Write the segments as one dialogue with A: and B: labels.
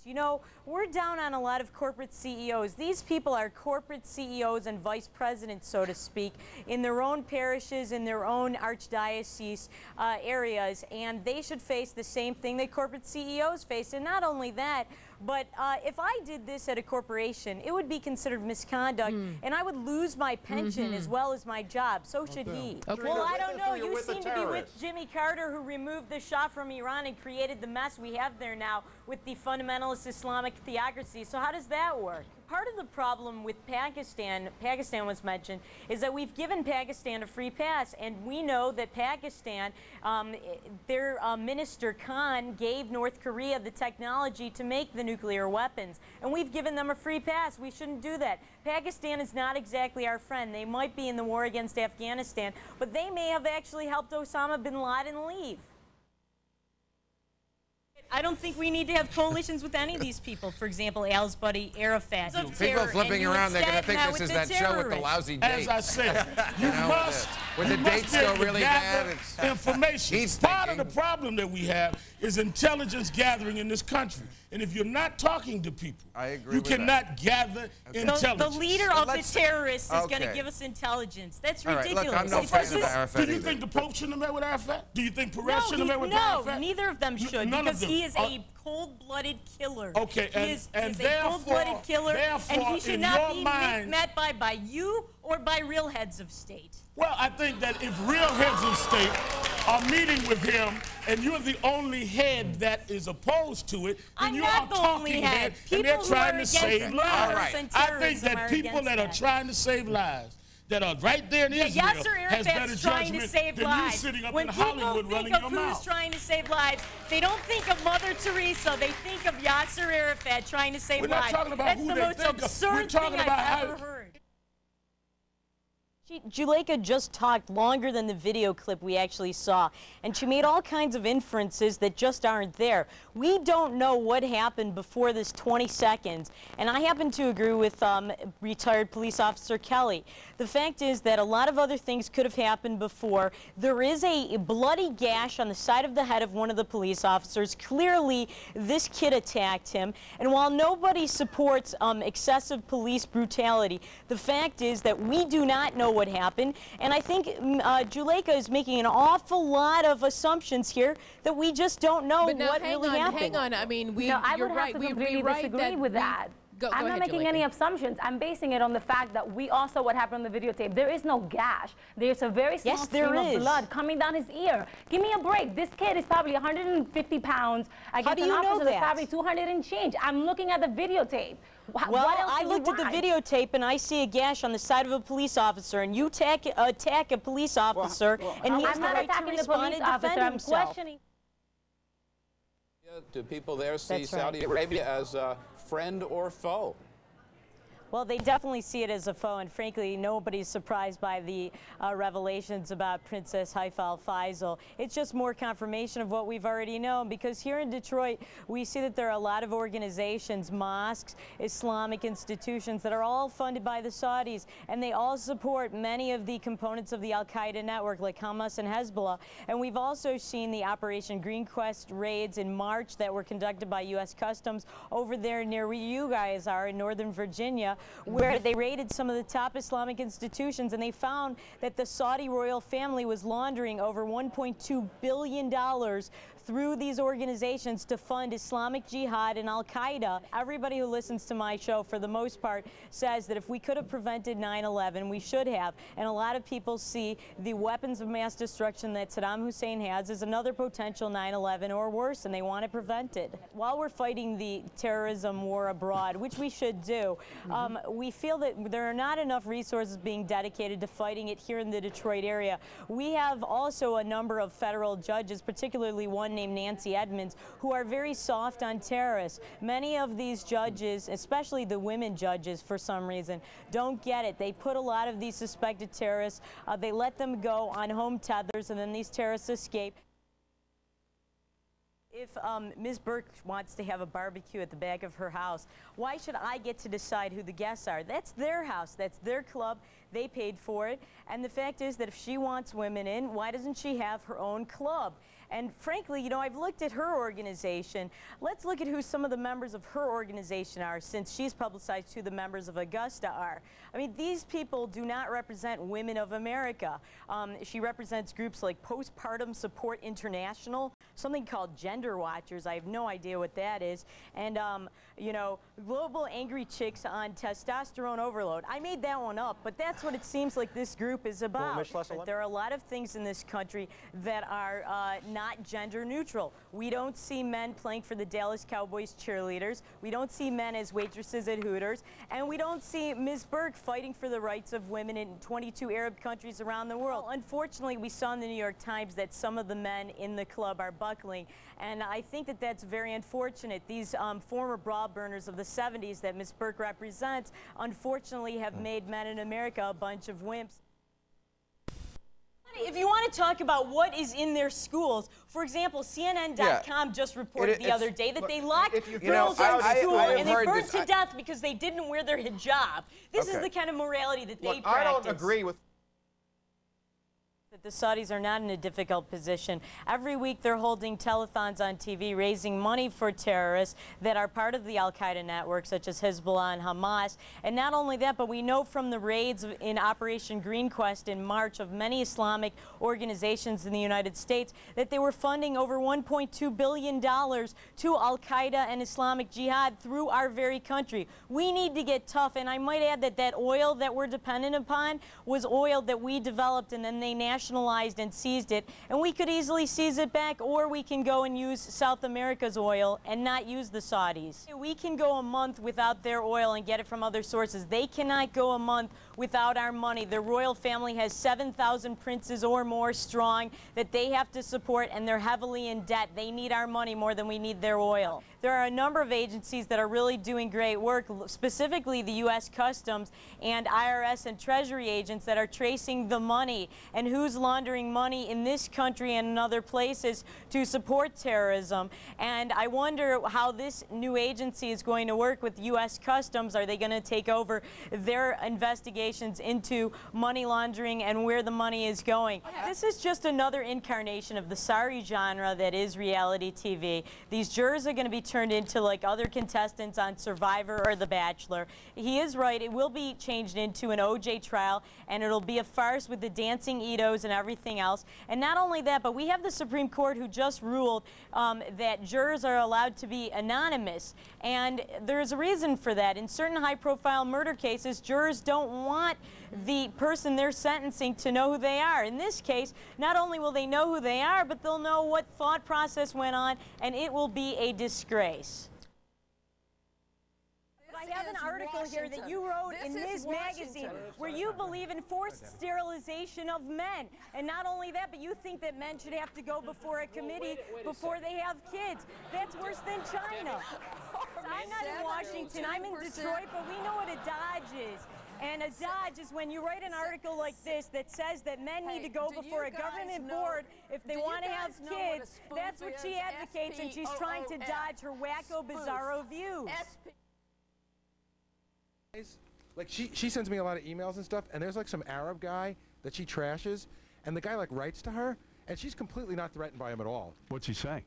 A: You know, we're down on a lot of corporate CEOs. These people are corporate CEOs and vice presidents, so to speak, in their own parishes, in their own archdiocese areas, and they should face the same thing that corporate CEOs face. And not only that, but if I did this at a corporation, it would be considered misconduct, and I would lose my pension as well as my job. So should he.
B: Okay.
A: Well, I don't know. You seem to be with Jimmy Carter, who removed the Shah from Iran and created the mess we have there now with the fundamentalist Islamic theocracy. So how does that work? Part of the problem with Pakistan was mentioned, is that we've given Pakistan a free pass, and we know that Pakistan, their minister Khan gave North Korea the technology to make the nuclear weapons, and we've given them a free pass. We shouldn't do that. Pakistan is not exactly our friend. They might be in the war against Afghanistan, but they may have actually helped Osama bin Laden leave. I don't think we need to have coalitions with any of these people. For example, Al's buddy Arafat.
C: People flipping around, they're going to think this is that show with the lousy dates.
D: As I said, you must
C: when the dates go really bad.
D: Information. Part of the problem that we have is intelligence gathering in this country. And if you're not talking to people, you cannot gather intelligence.
A: The leader of the terrorists is going to give us intelligence. That's ridiculous.
C: Look, I'm no fan of Arafat.
D: Do you think the Pope shouldn't have met with Arafat? Do you think Perez shouldn't have met with Arafat?
A: No, neither of them should, because he is a cold-blooded killer.
D: Okay,
A: he is a cold-blooded killer, and he should not be met by you or by real heads of state.
D: Well, I think that if real heads of state are meeting with him and you're the only head that is opposed to it, then you are talking head, and they're trying to save lives. I think that people that are trying to save lives, that are right there in Israel, has better judgment than you sitting up in Hollywood running your mouth. When people think of who's trying
A: to save lives, they don't think of Mother Teresa. They think of Yasser Arafat trying to save lives.
D: We're not talking about who they think of.
A: That's the most absurd thing I've ever heard. Juleka just talked longer than the video clip we actually saw, and she made all kinds of inferences that just aren't there. We don't know what happened before this 20 seconds, and I happen to agree with retired police officer Kelly. The fact is that a lot of other things could have happened before. There is a bloody gash on the side of the head of one of the police officers. Clearly, this kid attacked him, and while nobody supports excessive police brutality, the fact is that we do not know what happened, and I think Juleka is making an awful lot of assumptions here that we just don't know what really happened.
B: Hang on, I mean,
E: I would have to completely disagree with that. I'm not making any assumptions. I'm basing it on the fact that we all saw what happened on the videotape. There is no gash. There's a very small stream of blood coming down his ear. Give me a break. This kid is probably 150 pounds. Against an officer that's probably 200 and change. I'm looking at the videotape.
A: Well, I looked at the videotape and I see a gash on the side of a police officer, and you attack a police officer, and he has the right to respond and defend himself.
E: I'm questioning.
F: Do people there see Saudi Arabia as a friend or foe?
A: Well, they definitely see it as a foe, and frankly, nobody's surprised by the revelations about Princess Haifa al-Faisal. It's just more confirmation of what we've already known, because here in Detroit, we see that there are a lot of organizations, mosques, Islamic institutions that are all funded by the Saudis, and they all support many of the components of the al-Qaeda network, like Hamas and Hezbollah. And we've also seen the Operation Green Quest raids in March that were conducted by U.S. Customs over there near where you guys are in Northern Virginia, where they raided some of the top Islamic institutions, and they found that the Saudi royal family was laundering over $1.2 billion through these organizations to fund Islamic Jihad and al-Qaeda. Everybody who listens to my show, for the most part, says that if we could have prevented 9/11, we should have. And a lot of people see the weapons of mass destruction that Saddam Hussein has as another potential 9/11 or worse, and they want it prevented. While we're fighting the terrorism war abroad, which we should do, we feel that there are not enough resources being dedicated to fighting it here in the Detroit area. We have also a number of federal judges, particularly one named Nancy Edmonds, who are very soft on terrorists. Many of these judges, especially the women judges for some reason, don't get it. They put a lot of these suspected terrorists, they let them go on home tethers, and then these terrorists escape. If Ms. Burke wants to have a barbecue at the back of her house, why should I get to decide who the guests are? That's their house. That's their club. They paid for it. And the fact is that if she wants women in, why doesn't she have her own club? And frankly, you know, I've looked at her organization. Let's look at who some of the members of her organization are, since she's publicized who the members of Augusta are. I mean, these people do not represent women of America. She represents groups like Postpartum Support International, something called Gender Watchers. I have no idea what that is. And, you know, Global Angry Chicks on Testosterone Overload. I made that one up, but that's what it seems like this group is about. But there are a lot of things in this country that are not gender neutral. We don't see men playing for the Dallas Cowboys cheerleaders. We don't see men as waitresses at Hooters. And we don't see Ms. Burke fighting for the rights of women in 22 Arab countries around the world. Unfortunately, we saw in the New York Times that some of the men in the club are buckling. And I think that that's very unfortunate. These former bra burners of the 70s that Ms. Burke represents, unfortunately, have made men in America a bunch of wimps. If you want to talk about what is in their schools, for example, CNN.com just reported the other day that they locked girls in school and they burned to death because they didn't wear their hijab. This is the kind of morality that they practice.
F: I don't agree with
A: that the Saudis are not in a difficult position. Every week they're holding telethons on TV raising money for terrorists that are part of the Al-Qaeda network, such as Hezbollah and Hamas. And not only that, but we know from the raids in Operation Green Quest in March of many Islamic organizations in the United States that they were funding over $1.2 billion to Al-Qaeda and Islamic Jihad through our very country. We need to get tough, and I might add that that oil that we're dependent upon was oil that we developed and then they nationalized and seized it, and we could easily seize it back, or we can go and use South America's oil and not use the Saudis. We can go a month without their oil and get it from other sources. They cannot go a month without our money. The royal family has 7,000 princes or more strong that they have to support, and they're heavily in debt. They need our money more than we need their oil. There are a number of agencies that are really doing great work, specifically the U.S. Customs and IRS and Treasury agents that are tracing the money and who's laundering money in this country and in other places to support terrorism. And I wonder how this new agency is going to work with U.S. Customs. Are they going to take over their investigations into money laundering and where the money is going? This is just another incarnation of the sorry genre that is reality TV. These jurors are going to be turned into like other contestants on Survivor or The Bachelor. He is right. It will be changed into an OJ trial, and it'll be a farce with the dancing Itos and everything else. And not only that, but we have the Supreme Court who just ruled that jurors are allowed to be anonymous. And there's a reason for that. In certain high-profile murder cases, jurors don't want the person they're sentencing to know who they are. In this case, not only will they know who they are, but they'll know what thought process went on, and it will be a disgrace. I have an article here that you wrote in Ms. Magazine where you believe in forced sterilization of men. And not only that, but you think that men should have to go before a committee before they have kids. That's worse than China. I'm not in Washington, I'm in Detroit, but we know what a Dodge is. And a Dodge is when you write an article like this that says that men need to go before a government board if they want to have kids. That's what she advocates, and she's trying to dodge her wacko, bizarro views.
C: Like she sends me a lot of emails and stuff, and there's like some Arab guy that she trashes, and the guy like writes to her, and she's completely not threatened by him at all.
B: What's he say?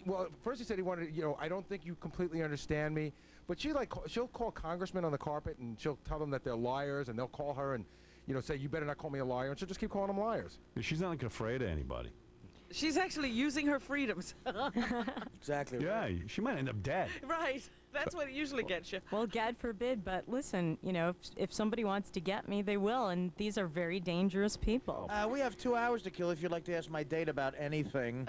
C: Well, first he said he wanted, you know, I don't think you completely understand me, but she'll call congressmen on the carpet, and she'll tell them that they're liars, and they'll call her and, you know, say, you better not call me a liar, and she'll just keep calling them liars.
B: She's not like afraid of anybody.
G: She's actually using her freedoms.
C: Exactly.
B: Yeah, she might end up dead.
G: Right. That's what it usually gets you.
H: Well, God forbid, but listen, you know, if somebody wants to get me, they will, and these are very dangerous people.
I: We have 2 hours to kill if you'd like to ask my date about anything.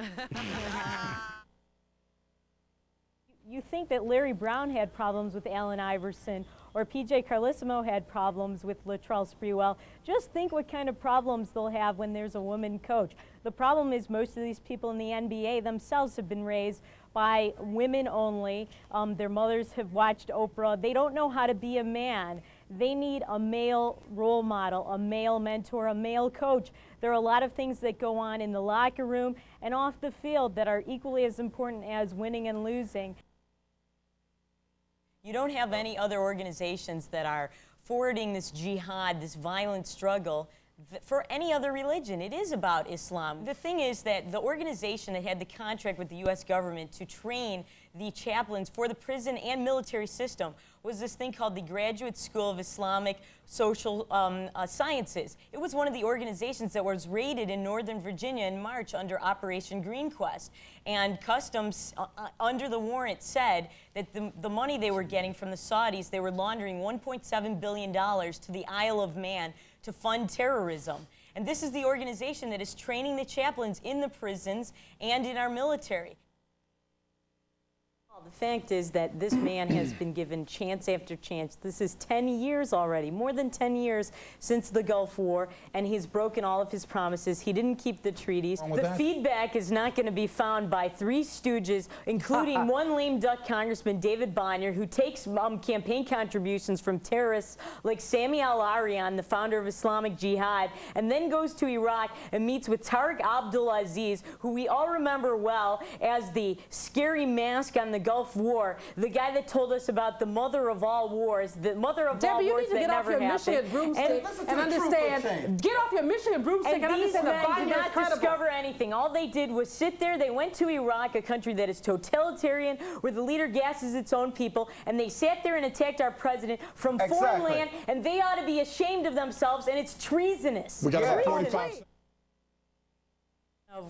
A: You think that Larry Brown had problems with Allen Iverson, or P.J. Carlesimo had problems with Latrell Sprewell. Just think what kind of problems they'll have when there's a woman coach. The problem is most of these people in the NBA themselves have been raised by women only. Their mothers have watched Oprah. They don't know how to be a man. They need a male role model, a male mentor, a male coach. There are a lot of things that go on in the locker room and off the field that are equally as important as winning and losing. You don't have any other organizations that are forwarding this jihad, this violent struggle, for any other religion. It is about Islam. The thing is that the organization that had the contract with the U.S. government to train the chaplains for the prison and military system was this thing called the Graduate School of Islamic Social Sciences. It was one of the organizations that was raided in Northern Virginia in March under Operation Green Quest. And Customs, under the warrant, said that the money they were getting from the Saudis, they were laundering $1.7 billion to the Isle of Man to fund terrorism. And this is the organization that is training the chaplains in the prisons and in our military. The fact is that this man has been given chance after chance. This is 10 years already, more than 10 years since the Gulf War, and he's broken all of his promises. He didn't keep the treaties. The feedback is not going to be found by three stooges, including one lame duck Congressman, David Bonner, who takes campaign contributions from terrorists like Sami al-Arian, the founder of Islamic Jihad, and then goes to Iraq and meets with Tariq Abdulaziz, who we all remember well as the scary mask on the Gulf War, the guy that told us about the mother of all wars, the mother of all wars that never happened.
J: And understand, get off your Michigan broomstick and understand that Biden
A: did not discover anything. All they did was sit there. They went to Iraq, a country that is totalitarian, where the leader gasses its own people, and they sat there and attacked our president from foreign land, and they ought to be ashamed of themselves, and it's treasonous.
K: We got about 45.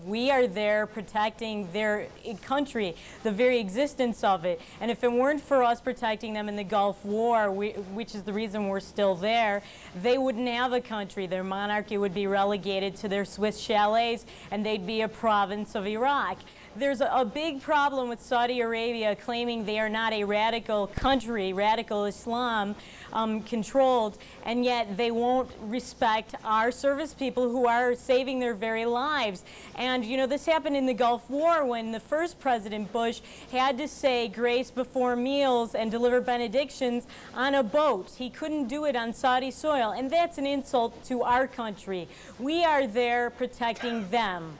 A: We are there protecting their country, the very existence of it. And if it weren't for us protecting them in the Gulf War, which is the reason we're still there, they wouldn't have a country. Their monarchy would be relegated to their Swiss chalets, and they'd be a province of Iraq. There's a big problem with Saudi Arabia claiming they are not a radical country, radical Islam controlled, and yet they won't respect our service people who are saving their very lives. And you know, this happened in the Gulf War when the first President Bush had to say grace before meals and deliver benedictions on a boat. He couldn't do it on Saudi soil, and that's an insult to our country. We are there protecting them.